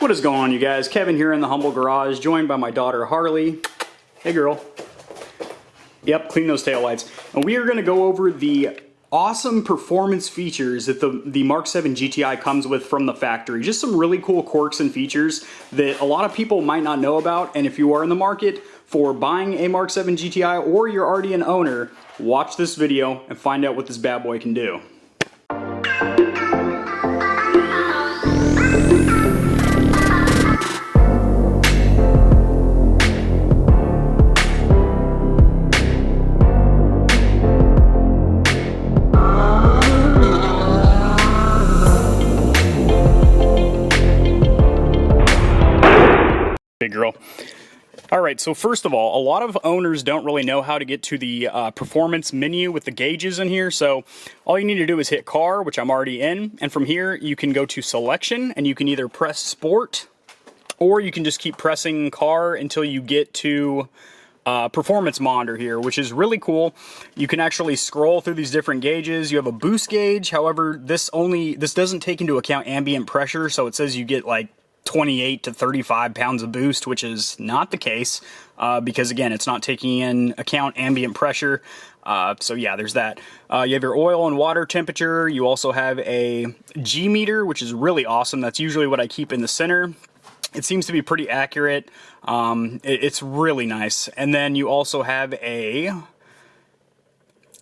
What is going on, you guys? Kevin here in the humble garage, joined by my daughter Harley. Hey girl. Yep, clean those taillights. And we are going to go over the awesome performance features that the Mark 7 GTI comes with from the factory. Just some really cool quirks and features that a lot of people might not know about. And if you are in the market for buying a Mark 7 GTI or you're already an owner, watch this video and find out what this bad boy can do. Big girl. All right, so first of all, a lot of owners don't really know how to get to the performance menu with the gauges in here. So all you need to do is hit car, which I'm already in. And from here, you can go to selection and you can either press sport or you can just keep pressing car until you get to performance monitor here, which is really cool. You can actually scroll through these different gauges. You have a boost gauge. However, this doesn't take into account ambient pressure. So it says you get like 28 to 35 pounds of boost, which is not the case because again, it's not taking in account ambient pressure. So yeah, there's that. You have your oil and water temperature. You also have a G meter, which is really awesome. That's usually what I keep in the center. It seems to be pretty accurate. It's really nice. And then you also have a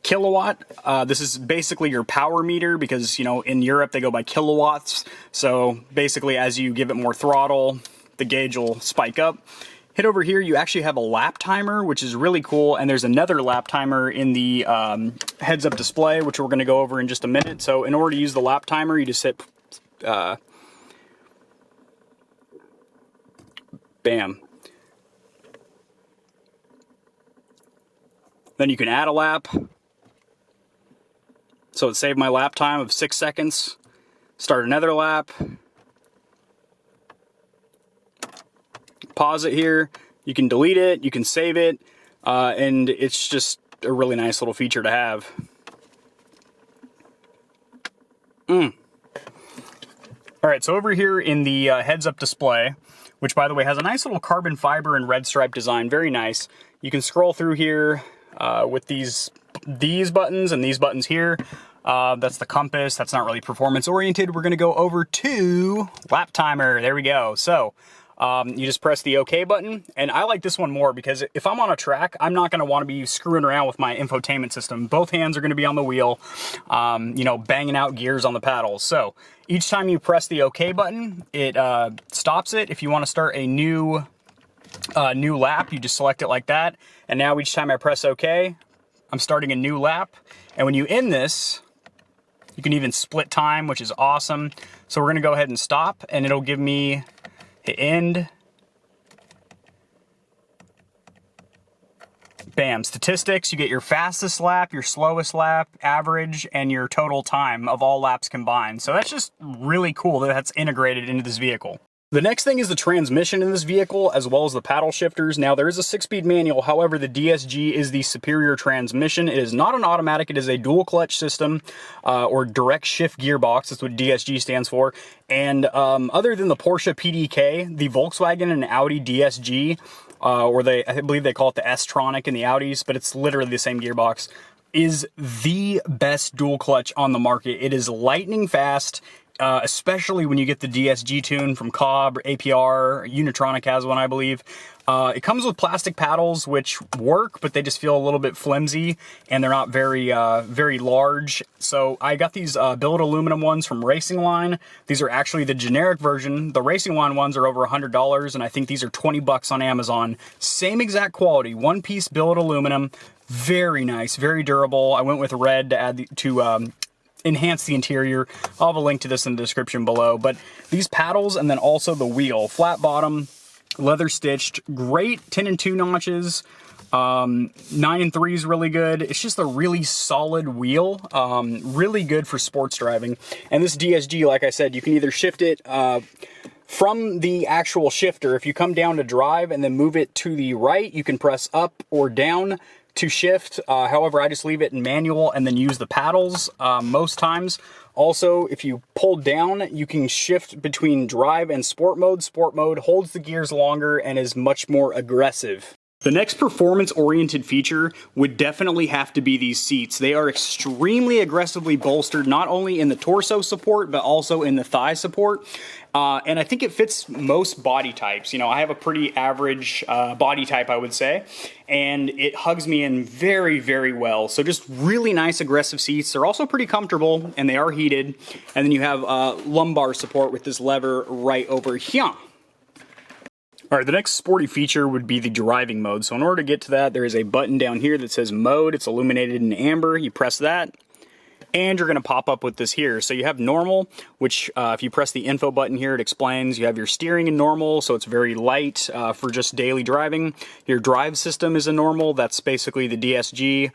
kilowatt. This is basically your power meter because, you know, in Europe they go by kilowatts. So basically as you give it more throttle, the gauge will spike up. Hit over here, you actually have a lap timer, which is really cool. And there's another lap timer in the heads-up display, which we're going to go over in just a minute. So in order to use the lap timer, you just hit bam. Then you can add a lap. So it saved my lap time of 6 seconds. Start another lap. Pause it here. You can delete it, you can save it, and it's just a really nice little feature to have. All right, so over here in the heads-up display, which by the way has a nice little carbon fiber and red stripe design, very nice. You can scroll through here with these buttons and these buttons here. That's the compass. That's not really performance oriented. We're going to go over to lap timer. There we go. So you just press the OK button. And I like this one more because if I'm on a track, I'm not going to want to be screwing around with my infotainment system. Both hands are going to be on the wheel, you know, banging out gears on the paddles. So each time you press the OK button, it stops it. If you want to start a new lap, you just select it like that. And now each time I press OK, I'm starting a new lap. And when you end this, you can even split time, which is awesome. So we're going to go ahead and stop, and it'll give me hit end. Bam, statistics. You get your fastest lap, your slowest lap, average, and your total time of all laps combined. So that's just really cool that that's integrated into this vehicle. The next thing is the transmission in this vehicle, as well as the paddle shifters. Now, there is a 6-speed manual. However, the DSG is the superior transmission. It is not an automatic. It is a dual clutch system or direct shift gearbox. That's what DSG stands for. And other than the Porsche PDK, the Volkswagen and Audi DSG, or I believe they call it the S-Tronic in the Audis, but it's literally the same gearbox, is the best dual clutch on the market. It is lightning fast. Especially when you get the DSG tune from Cobb, or APR, Unitronic has one, I believe. It comes with plastic paddles, which work, but they just feel a little bit flimsy, and they're not very large. So I got these billet aluminum ones from Racing Line. These are actually the generic version. The Racing Line ones are over $100, and I think these are 20 bucks on Amazon. Same exact quality, one-piece billet aluminum. Very nice, very durable. I went with red to add enhance the interior. I'll have a link to this in the description below. But these paddles and then also the wheel, flat bottom, leather stitched, great 10 and 2 notches. 9 and 3 is really good. It's just a really solid wheel, really good for sports driving. And this DSG, like I said, you can either shift it from the actual shifter. If you come down to drive and then move it to the right, you can press up or down to shift. However, I just leave it in manual and then use the paddles most times. Also, if you pull down, you can shift between drive and sport mode. Sport mode holds the gears longer and is much more aggressive. The next performance-oriented feature would definitely have to be these seats. They are extremely aggressively bolstered, not only in the torso support, but also in the thigh support. And I think it fits most body types. You know, I have a pretty average body type, I would say, and it hugs me in very, very well. So just really nice aggressive seats. They're also pretty comfortable, and they are heated. And then you have lumbar support with this lever right over here. All right, the next sporty feature would be the driving mode. So in order to get to that, there is a button down here that says mode. It's illuminated in amber. You press that, and you're gonna pop up with this here. So you have normal, which if you press the info button here, it explains. You have your steering in normal, so it's very light for just daily driving. Your drive system is a normal. That's basically the DSG,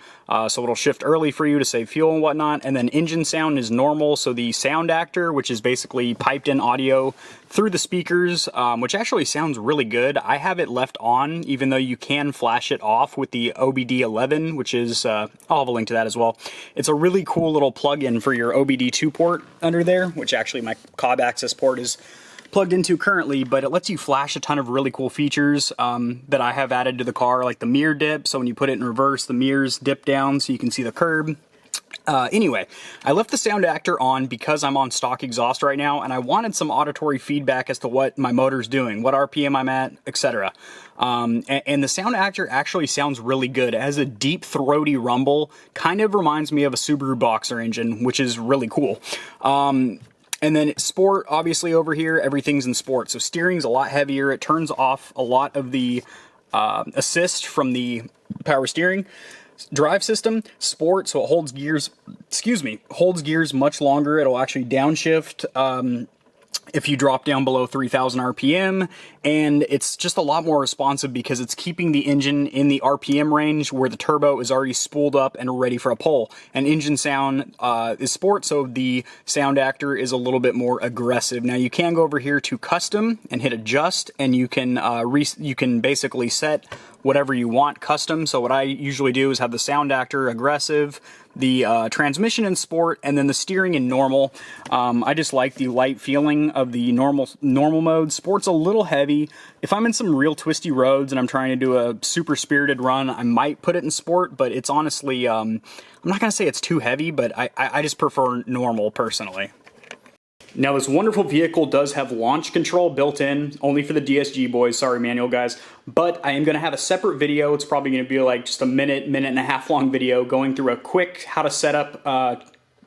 so it'll shift early for you to save fuel and whatnot. And then engine sound is normal, so the sound actor, which is basically piped in audio through the speakers, which actually sounds really good. I have it left on, even though you can flash it off with the OBD11, which is, I'll have a link to that as well. It's a really cool little plug-in for your OBD2 port under there, which actually my Cobb access port is plugged into currently, but it lets you flash a ton of really cool features that I have added to the car, like the mirror dip. So when you put it in reverse, the mirrors dip down so you can see the curb. Anyway, I left the sound actor on because I'm on stock exhaust right now, and I wanted some auditory feedback as to what my motor's doing, what RPM I'm at, etc. And the sound actor actually sounds really good. It has a deep, throaty rumble, kind of reminds me of a Subaru Boxer engine, which is really cool. And then sport, obviously over here, everything's in sport. So steering's a lot heavier. It turns off a lot of the assist from the power steering. Drive system, sport, so it holds gears, holds gears much longer. It'll actually downshift if you drop down below 3,000 RPM, and it's just a lot more responsive because it's keeping the engine in the RPM range where the turbo is already spooled up and ready for a pull. And engine sound is sport, so the sound actor is a little bit more aggressive. Now you can go over here to custom and hit adjust, and you can basically set whatever you want custom. So what I usually do is have the sound actor aggressive, the transmission in sport, and then the steering in normal. I just like the light feeling of the normal mode. Sport's a little heavy. If I'm in some real twisty roads and I'm trying to do a super spirited run, I might put it in sport, but it's honestly, I'm not gonna say it's too heavy, but I just prefer normal personally. Now this wonderful vehicle does have launch control built in, only for the DSG boys, sorry manual guys, but I am going to have a separate video. It's probably going to be like just a minute and a half long video going through a quick how to set up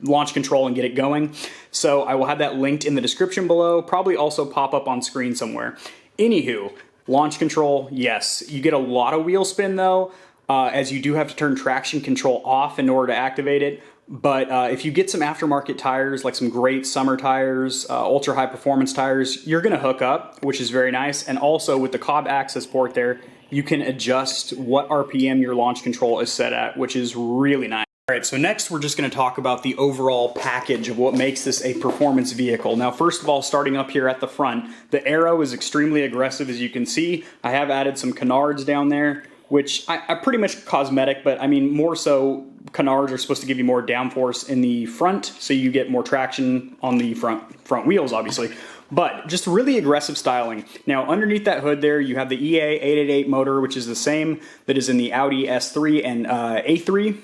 launch control and get it going. So I will have that linked in the description below, probably also pop up on screen somewhere. Anywho, launch control, yes. You get a lot of wheel spin though, as you do have to turn traction control off in order to activate it. But if you get some aftermarket tires, like some great summer tires, ultra high performance tires, you're gonna hook up, which is very nice. And also with the Cobb access port there, you can adjust what RPM your launch control is set at, which is really nice. All right, so next we're just gonna talk about the overall package of what makes this a performance vehicle. Now, first of all, starting up here at the front, the aero is extremely aggressive, as you can see. I have added some canards down there, which I pretty much cosmetic, but I mean, more so, canards are supposed to give you more downforce in the front, so you get more traction on the front wheels, obviously. But just really aggressive styling. Now, underneath that hood there, you have the EA888 motor, which is the same that is in the Audi S3 and A3.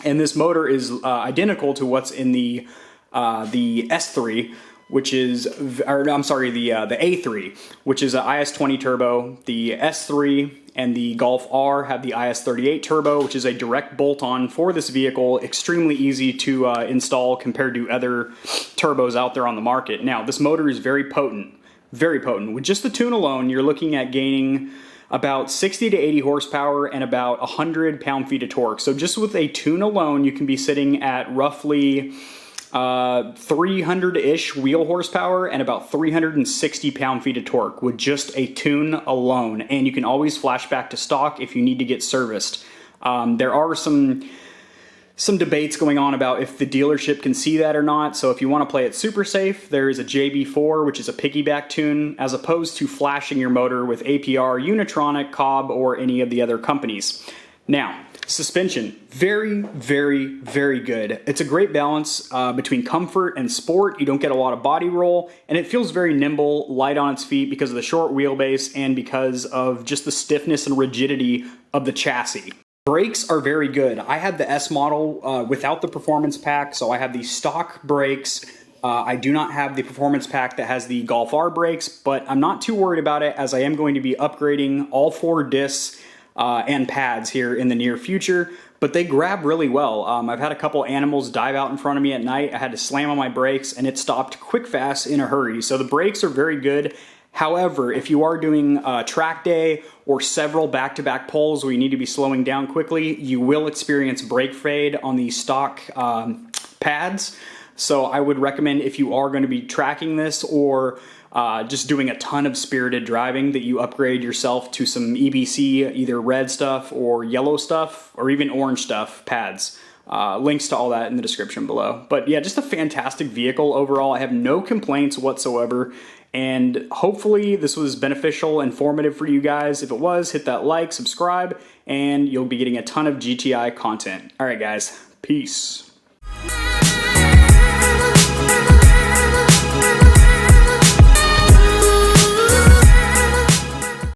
And this motor is identical to what's in the S3, which is, or I'm sorry, the A3, which is an IS20 turbo. The S3 and the Golf R have the IS38 turbo, which is a direct bolt-on for this vehicle, extremely easy to install compared to other turbos out there on the market. Now, this motor is very potent, very potent. With just the tune alone, you're looking at gaining about 60 to 80 horsepower and about 100 pound-feet of torque. So just with a tune alone, you can be sitting at roughly 300-ish wheel horsepower and about 360 pound-feet of torque with just a tune alone. And you can always flash back to stock if you need to get serviced. There are some debates going on about if the dealership can see that or not. So if you want to play it super safe, there is a JB4, which is a piggyback tune, as opposed to flashing your motor with APR, Unitronic, Cobb, or any of the other companies. Now, suspension, very, very, very good. It's a great balance between comfort and sport. You don't get a lot of body roll, and it feels very nimble, light on its feet because of the short wheelbase and because of just the stiffness and rigidity of the chassis. Brakes are very good. I had the S model without the performance pack, so I have the stock brakes. I do not have the performance pack that has the Golf R brakes, but I'm not too worried about it as I am going to be upgrading all 4 discs and pads here in the near future, but they grab really well. I've had a couple animals dive out in front of me at night. I had to slam on my brakes and it stopped quick fast in a hurry. So the brakes are very good. However, if you are doing track day or several back-to-back pulls where you need to be slowing down quickly, you will experience brake fade on the stock pads. So I would recommend, if you are going to be tracking this or just doing a ton of spirited driving, that you upgrade yourself to some EBC, either red stuff or yellow stuff or even orange stuff pads. Links to all that in the description below. But yeah, just a fantastic vehicle overall. I have no complaints whatsoever, and hopefully this was beneficial, informative for you guys. If it was, hit that like, subscribe, and you'll be getting a ton of GTI content. All right, guys, peace.